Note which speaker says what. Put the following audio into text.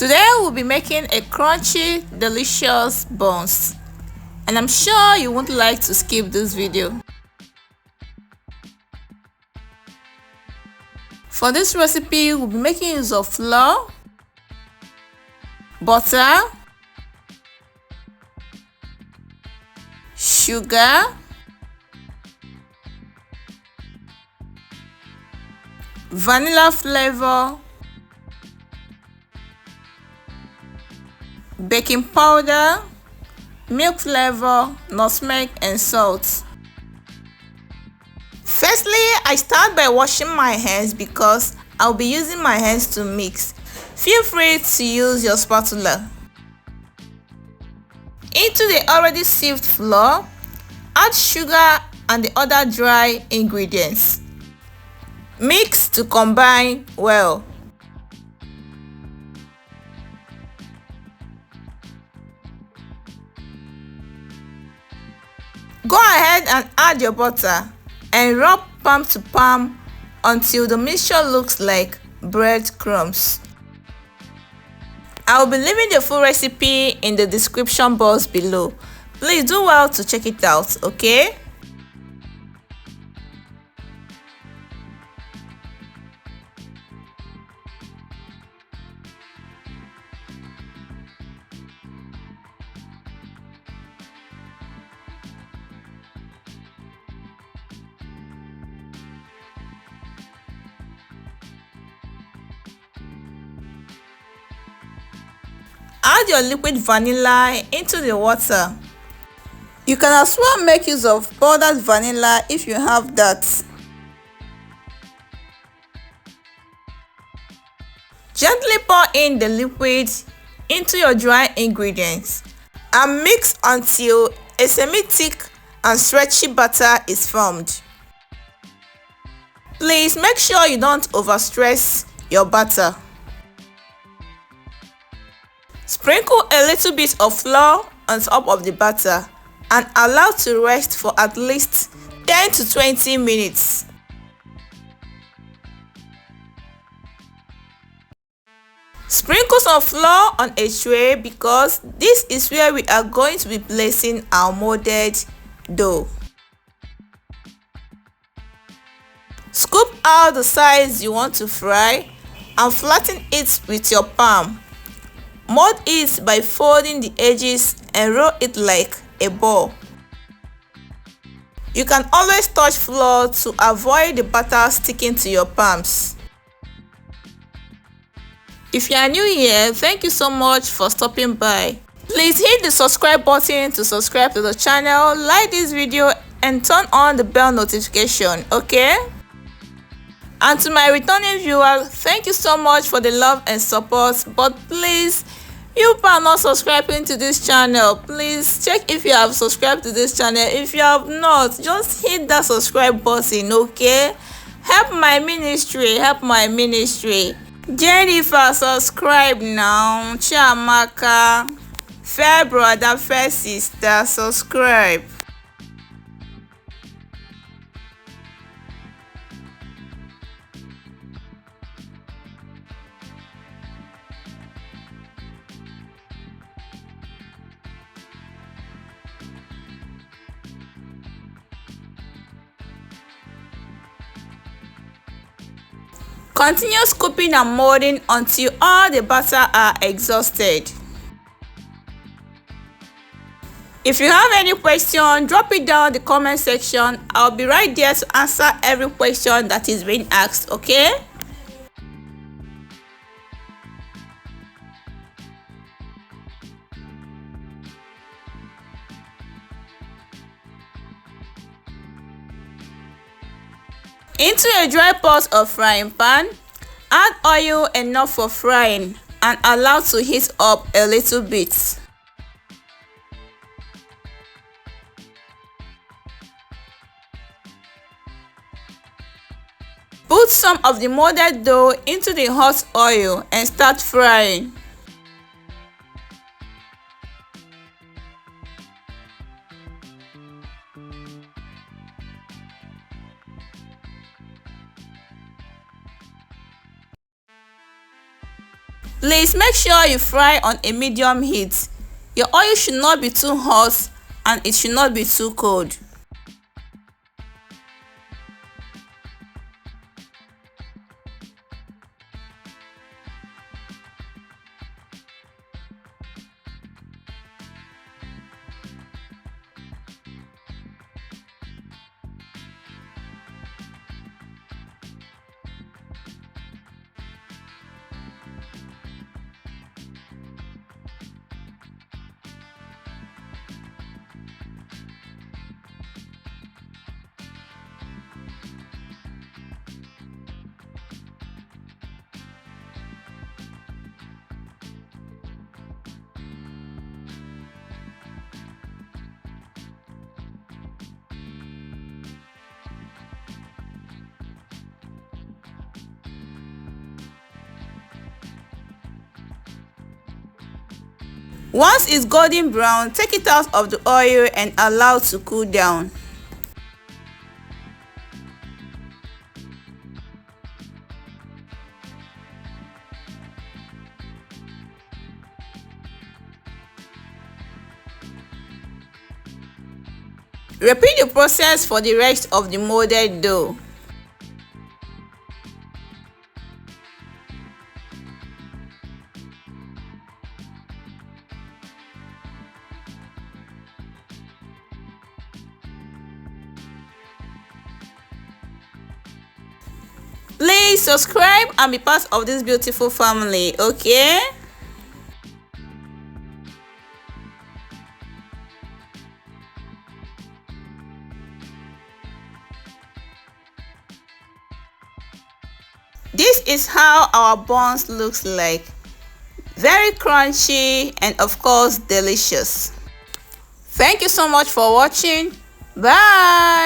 Speaker 1: Today we'll be making a crunchy, delicious buns, and I'm sure you won't like to skip this video. For this recipe, we'll be making use of flour, butter, sugar, vanilla flavor, baking powder, milk flavor, nutmeg, and salt. Firstly, I start by washing my hands because I'll be using my hands to mix. Feel free to use your spatula. Into the already sieved flour, add sugar and the other dry ingredients. Mix to combine well. Go ahead and add your butter and rub palm to palm until the mixture looks like breadcrumbs. I will be leaving the full recipe in the description box below. Please do well to check it out, okay? Add your liquid vanilla into the water. You can as well make use of powdered vanilla if you have that. Gently pour in the liquid into your dry ingredients and mix until a semi-thick and stretchy batter is formed. Please make sure you don't overstress your batter. Sprinkle a little bit of flour on top of the batter and allow to rest for at least 10 to 20 minutes. Sprinkle some flour on a tray because this is where we are going to be placing our molded dough. Scoop out the size you want to fry and flatten it with your palm. Mold it by folding the edges and roll it like a ball. You can always touch flour to avoid the batter sticking to your palms. If you are new here, thank you so much for stopping by. Please hit the subscribe button to subscribe to the channel, like this video and turn on the bell notification, okay? And to my returning viewers, thank you so much for the love and support, but please, you are not subscribing to this channel, please check if you have subscribed to this channel. If you have not, just hit that subscribe button, okay? Help my ministry, help my ministry. Jennifer, subscribe now. Chiamaka, fair brother, fair sister, subscribe. Continue scooping and molding until all the batter are exhausted. If you have any question, drop it down in the comment section. I'll be right there to answer every question that is being asked, okay? Into a dry pot or frying pan, add oil enough for frying and allow to heat up a little bit. Put some of the molded dough into the hot oil and start frying. Please make sure you fry on a medium heat. Your oil should not be too hot and it should not be too cold. Once it's golden brown, take it out of the oil and allow to cool down. Repeat the process for the rest of the molded dough. Please subscribe and be part of this beautiful family, okay? This is how our buns looks like. Very crunchy and of course delicious. Thank you so much for watching. Bye.